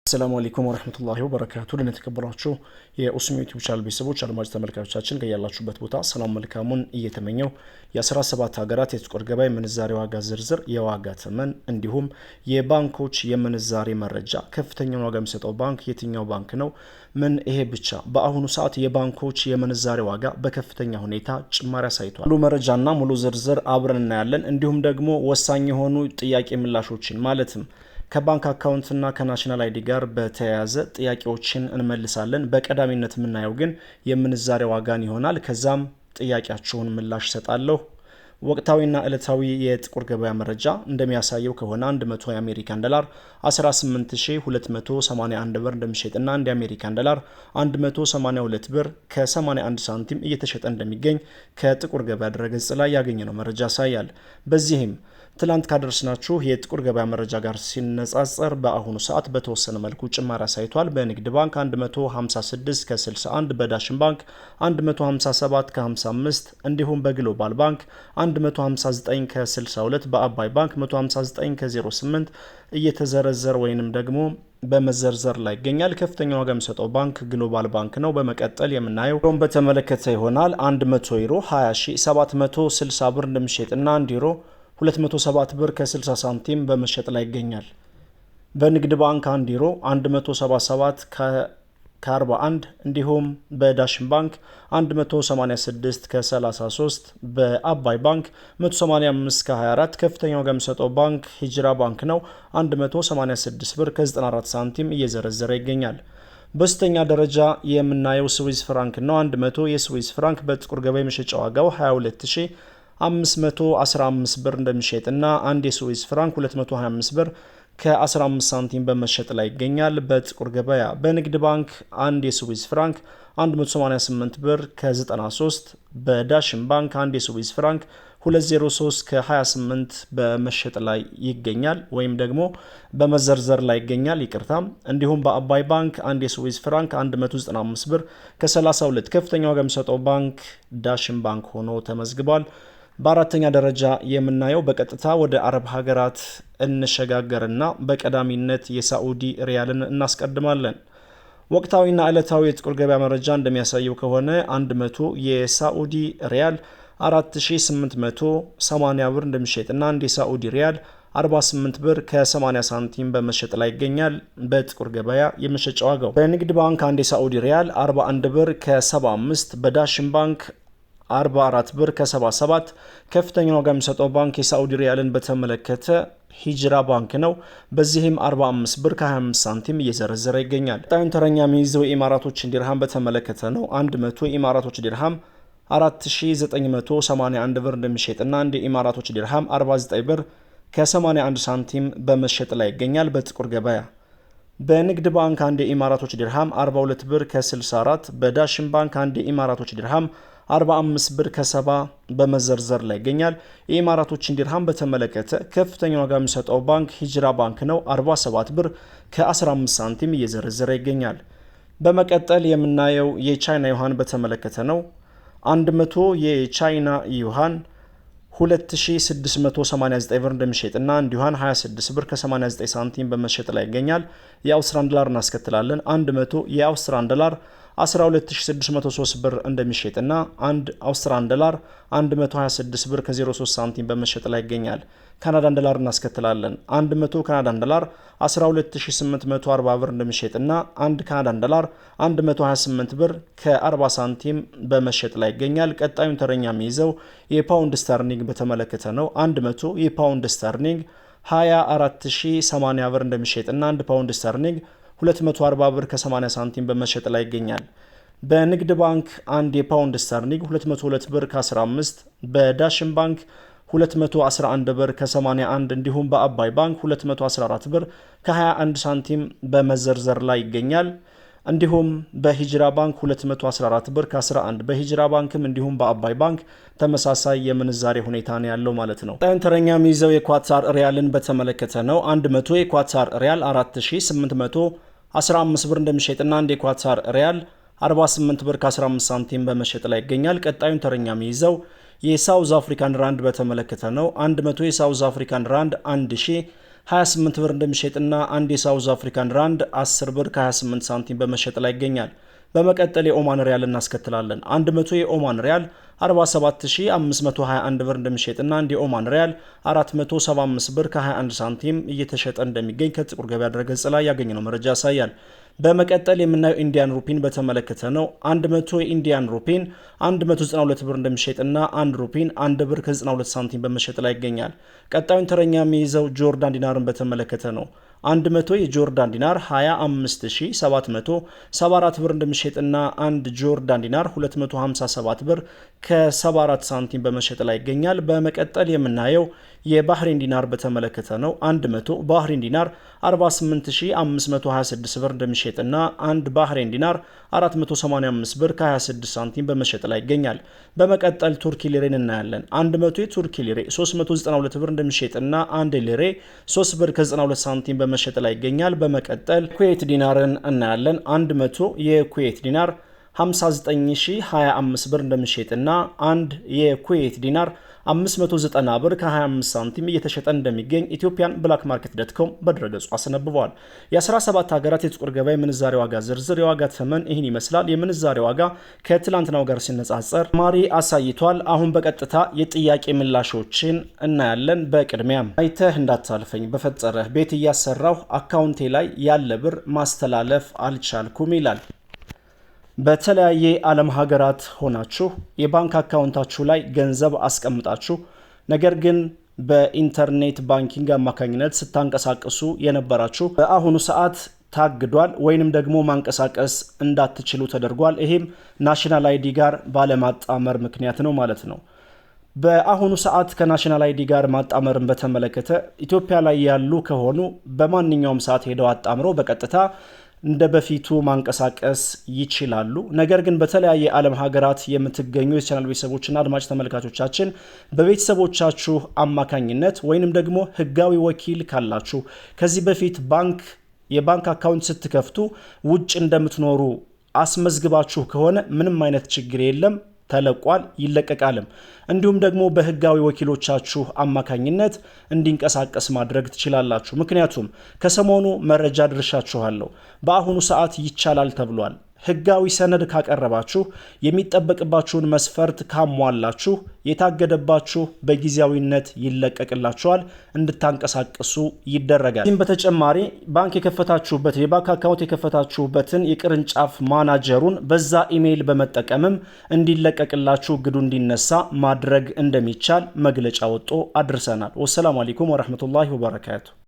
السلام عليكم ورحمة الله وبركاته ለተከበራችሁ የኡስሚ ዩቲዩብ ቻናል ቤተሰቦች አድማጭ ተመልካቾቻችን ከያላችሁበት ቦታ ሰላም መልካሙን እየተመኘው የ17 ሀገራት የጥቁር ገበያ ምንዛሬ ዋጋ ዝርዝር የዋጋ ተመን እንዲሁም የባንኮች የምንዛሬ መረጃ ከፍተኛውን ዋጋ የሚሰጠው ባንክ የትኛው ባንክ ነው? ምን ይሄ ብቻ በአሁኑ ሰዓት የባንኮች የምንዛሬ ዋጋ በከፍተኛ ሁኔታ ጭማሪ አሳይቷል። ሙሉ መረጃና ሙሉ ዝርዝር አብረን እናያለን። እንዲሁም ደግሞ ወሳኝ የሆኑ ጥያቄ ምላሾችን ማለትም ከባንክ አካውንትና ከናሽናል አይዲ ጋር በተያያዘ ጥያቄዎችን እንመልሳለን። በቀዳሚነት የምናየው ግን የምንዛሬ ዋጋን ይሆናል። ከዛም ጥያቄያችሁን ምላሽ ሰጣለሁ። ወቅታዊና ዕለታዊ የጥቁር ገበያ መረጃ እንደሚያሳየው ከሆነ 100 የአሜሪካን ዶላር 18281 ብር እንደሚሸጥና አንድ የአሜሪካን ዶላር 182 ብር ከ81 ሳንቲም እየተሸጠ እንደሚገኝ ከጥቁር ገበያ ድረገጽ ላይ ያገኘነው መረጃ ያሳያል። በዚህም ትላንት ካደረስናችሁ የጥቁር ገበያ መረጃ ጋር ሲነጻጸር በአሁኑ ሰዓት በተወሰነ መልኩ ጭማሪ አሳይቷል። በንግድ ባንክ 156 ከ61፣ በዳሽን ባንክ 157 ከ55 እንዲሁም በግሎባል ባንክ 159 ከ62፣ በአባይ ባንክ 159 ከ08 እየተዘረዘረ ወይንም ደግሞ በመዘርዘር ላይ ይገኛል። ከፍተኛ ዋጋ የሚሰጠው ባንክ ግሎባል ባንክ ነው። በመቀጠል የምናየው ዩሮን በተመለከተ ይሆናል። 100 ዩሮ 20760 ብር እንደሚሸጥና 1 ዩሮ 207 ብር ከ60 ሳንቲም በመሸጥ ላይ ይገኛል። በንግድ ባንክ 1 ዩሮ 177 ከ41 እንዲሁም በዳሽን ባንክ 186 ከ33 በአባይ ባንክ 185 ከ24 ከፍተኛ ዋጋ የሚሰጠው ባንክ ሂጅራ ባንክ ነው። 186 ብር ከ94 ሳንቲም እየዘረዘረ ይገኛል። በስተኛ ደረጃ የምናየው ስዊዝ ፍራንክ ነው። 100 የስዊዝ ፍራንክ በጥቁር ገበያ መሸጫ ዋጋው 22515 ብር እንደሚሸጥና አንድ የስዊዝ ፍራንክ 225 ብር ከ15 ሳንቲም በመሸጥ ላይ ይገኛል በጥቁር ገበያ። በንግድ ባንክ አንድ የስዊዝ ፍራንክ 188 ብር ከ93፣ በዳሽን ባንክ አንድ የስዊዝ ፍራንክ 203 ከ28 በመሸጥ ላይ ይገኛል ወይም ደግሞ በመዘርዘር ላይ ይገኛል ይቅርታ። እንዲሁም በአባይ ባንክ አንድ የስዊዝ ፍራንክ 195 ብር ከ32 ከፍተኛ ዋጋ የሚሰጠው ባንክ ዳሽን ባንክ ሆኖ ተመዝግቧል። በአራተኛ ደረጃ የምናየው በቀጥታ ወደ አረብ ሀገራት እንሸጋገርና በቀዳሚነት የሳዑዲ ሪያልን እናስቀድማለን። ወቅታዊና ዕለታዊ የጥቁር ገበያ መረጃ እንደሚያሳየው ከሆነ 100 የሳዑዲ ሪያል 4880 ብር እንደሚሸጥና አንድ የሳዑዲ ሪያል 48 ብር ከ80 ሳንቲም በመሸጥ ላይ ይገኛል በጥቁር ገበያ የመሸጫ ዋጋው። በንግድ ባንክ አንድ የሳዑዲ ሪያል 41 ብር ከ75፣ በዳሽን ባንክ 44 ብር ከ77 ከፍተኛ ዋጋ የሚሰጠው ባንክ የሳዑዲ ሪያልን በተመለከተ ሂጅራ ባንክ ነው። በዚህም 45 ብር ከ25 ሳንቲም እየዘረዘረ ይገኛል። ቀጣዩን ተረኛ የሚይዘው የኢማራቶችን ዲርሃም በተመለከተ ነው። 100 የኢማራቶች ዲርሃም 4981 ብር እንደሚሸጥና አንድ የኢማራቶች ዲርሃም 49 ብር ከ81 ሳንቲም በመሸጥ ላይ ይገኛል በጥቁር ገበያ። በንግድ ባንክ አንድ የኢማራቶች ዲርሃም 42 ብር ከ64፣ በዳሽን ባንክ አንድ የኢማራቶች ዲርሃም 45 ብር ከ70 በመዘርዘር ላይ ይገኛል። የኢማራቶችን ዲርሃም በተመለከተ ከፍተኛ ዋጋ የሚሰጠው ባንክ ሂጅራ ባንክ ነው። 47 ብር ከ15 ሳንቲም እየዘረዘረ ይገኛል። በመቀጠል የምናየው የቻይና ዩሃን በተመለከተ ነው። 100 የቻይና ዩሃን 2689 ብር እንደሚሸጥና አንድ ዩሃን 26 ብር ከ89 ሳንቲም በመሸጥ ላይ ይገኛል። የአውስትራሊያን ዶላር እናስከትላለን። 100 የአውስትራሊያን ዶላር 12603 ብር እንደሚሸጥና አንድ አውስትራሊያን ዶላር 126 ብር ከ03 ሳንቲም በመሸጥ ላይ ይገኛል። ካናዳን ዶላር እናስከትላለን። 100 ካናዳን ዶላር 12840 ብር እንደሚሸጥና አንድ ካናዳን ዶላር 128 ብር ከ40 ሳንቲም በመሸጥ ላይ ይገኛል። ቀጣዩን ተረኛ የሚይዘው የፓውንድ ስተርሊንግ በተመለከተ ነው። 100 የፓውንድ ስተርሊንግ 24080 ብር እንደሚሸጥና አንድ ፓውንድ ስተርሊንግ 240 ብር ከ80 ሳንቲም በመሸጥ ላይ ይገኛል። በንግድ ባንክ አንድ የፓውንድ ስተርሊንግ 202 ብር ከ15፣ በዳሽን ባንክ 211 ብር ከ81 እንዲሁም በአባይ ባንክ 214 ብር ከ21 ሳንቲም በመዘርዘር ላይ ይገኛል። እንዲሁም በሂጅራ ባንክ 214 ብር ከ11 በሂጅራ ባንክም እንዲሁም በአባይ ባንክ ተመሳሳይ የምንዛሬ ሁኔታ ነው ያለው ማለት ነው። ቀጣዩን ተረኛ የሚይዘው የኳታር ሪያልን በተመለከተ ነው። 100 የኳታር ሪያል 4815 ብር እንደሚሸጥና አንድ የኳታር ሪያል 48 ብር ከ15 ሳንቲም በመሸጥ ላይ ይገኛል። ቀጣዩን ተረኛ የሚይዘው የሳውዝ አፍሪካን ራንድ በተመለከተ ነው። 100 የሳውዝ አፍሪካን ራንድ 28 ብር እንደሚሸጥና አንድ የሳውዝ አፍሪካን ራንድ 10 ብር ከ28 ሳንቲም በመሸጥ ላይ ይገኛል። በመቀጠል የኦማን ሪያል እናስከትላለን። 100 የኦማን ሪያል 47521 ብር እንደሚሸጥና አንድ የኦማን ሪያል 475 ብር ከ21 ሳንቲም እየተሸጠ እንደሚገኝ ከጥቁር ገበያ ድረገጽ ላይ ያገኘነው መረጃ ያሳያል። በመቀጠል የምናየው ኢንዲያን ሩፒን በተመለከተ ነው። 100 የኢንዲያን ሩፒን 192 ብር እንደሚሸጥና 1 ሩፒን 1 ብር ከ92 ሳንቲም በመሸጥ ላይ ይገኛል። ቀጣዩን ተረኛ የሚይዘው ጆርዳን ዲናርን በተመለከተ ነው። 100 የጆርዳን ዲናር 25774 ብር እንደሚሸጥና 1 ጆርዳን ዲናር 257 ብር ከ74 ሳንቲም በመሸጥ ላይ ይገኛል። በመቀጠል የምናየው የባህሬን ዲናር በተመለከተ ነው። 100 ባህሬን ዲናር 48526 ብር እንደሚሸጥና 1 ባህሬን ዲናር 485 ብር ከ26 ሳንቲም በመሸጥ ላይ ይገኛል። በመቀጠል ቱርኪ ሊሬን እናያለን። 100 የቱርኪ ሊሬ 392 ብር እንደሚሸጥና 1 ሊሬ 3 ብር ከ92 ሳንቲም በመሸጥ ላይ ይገኛል። በመቀጠል ኩዌት ዲናርን እናያለን። 100 የኩዌት ዲናር 59025 ብር እንደሚሸጥና 1 የኩዌት ዲናር 590 ብር ከ25 ሳንቲም እየተሸጠ እንደሚገኝ ኢትዮጵያን ብላክ ማርኬት ዶትኮም በድረገጹ አስነብበዋል። የ17 ሀገራት የጥቁር ገበያ የምንዛሬ ዋጋ ዝርዝር የዋጋ ተመን ይህን ይመስላል። የምንዛሬ ዋጋ ከትላንትናው ጋር ሲነጻጸር ማሪ አሳይቷል። አሁን በቀጥታ የጥያቄ ምላሾችን እናያለን። በቅድሚያም አይተህ እንዳታልፈኝ በፈጠረህ ቤት እያሰራሁ አካውንቴ ላይ ያለ ብር ማስተላለፍ አልቻልኩም ይላል። በተለያየ ዓለም ሀገራት ሆናችሁ የባንክ አካውንታችሁ ላይ ገንዘብ አስቀምጣችሁ ነገር ግን በኢንተርኔት ባንኪንግ አማካኝነት ስታንቀሳቀሱ የነበራችሁ በአሁኑ ሰዓት ታግዷል ወይንም ደግሞ ማንቀሳቀስ እንዳትችሉ ተደርጓል። ይሄም ናሽናል አይዲ ጋር ባለማጣመር ምክንያት ነው ማለት ነው። በአሁኑ ሰዓት ከናሽናል አይዲ ጋር ማጣመርን በተመለከተ ኢትዮጵያ ላይ ያሉ ከሆኑ በማንኛውም ሰዓት ሄደው አጣምረው በቀጥታ እንደ በፊቱ ማንቀሳቀስ ይችላሉ። ነገር ግን በተለያየ ዓለም ሀገራት የምትገኙ የቻናል ቤተሰቦችና አድማጭ ተመልካቾቻችን በቤተሰቦቻችሁ አማካኝነት ወይንም ደግሞ ህጋዊ ወኪል ካላችሁ ከዚህ በፊት የባንክ አካውንት ስትከፍቱ ውጭ እንደምትኖሩ አስመዝግባችሁ ከሆነ ምንም አይነት ችግር የለም፣ ተለቋል፣ ይለቀቃልም። እንዲሁም ደግሞ በህጋዊ ወኪሎቻችሁ አማካኝነት እንዲንቀሳቀስ ማድረግ ትችላላችሁ። ምክንያቱም ከሰሞኑ መረጃ ድርሻችኋለሁ። በአሁኑ ሰዓት ይቻላል ተብሏል። ህጋዊ ሰነድ ካቀረባችሁ የሚጠበቅባችሁን መስፈርት ካሟላችሁ የታገደባችሁ በጊዜያዊነት ይለቀቅላችኋል፣ እንድታንቀሳቀሱ ይደረጋል። ይህም በተጨማሪ ባንክ የከፈታችሁበት የባንክ አካውንት የከፈታችሁበትን የቅርንጫፍ ማናጀሩን በዛ ኢሜይል በመጠቀምም እንዲለቀቅላችሁ እግዱ እንዲነሳ ማድረግ እንደሚቻል መግለጫ ወጥቶ አድርሰናል። ወሰላሙ አለይኩም ወራህመቱላሂ ወበረካቱ።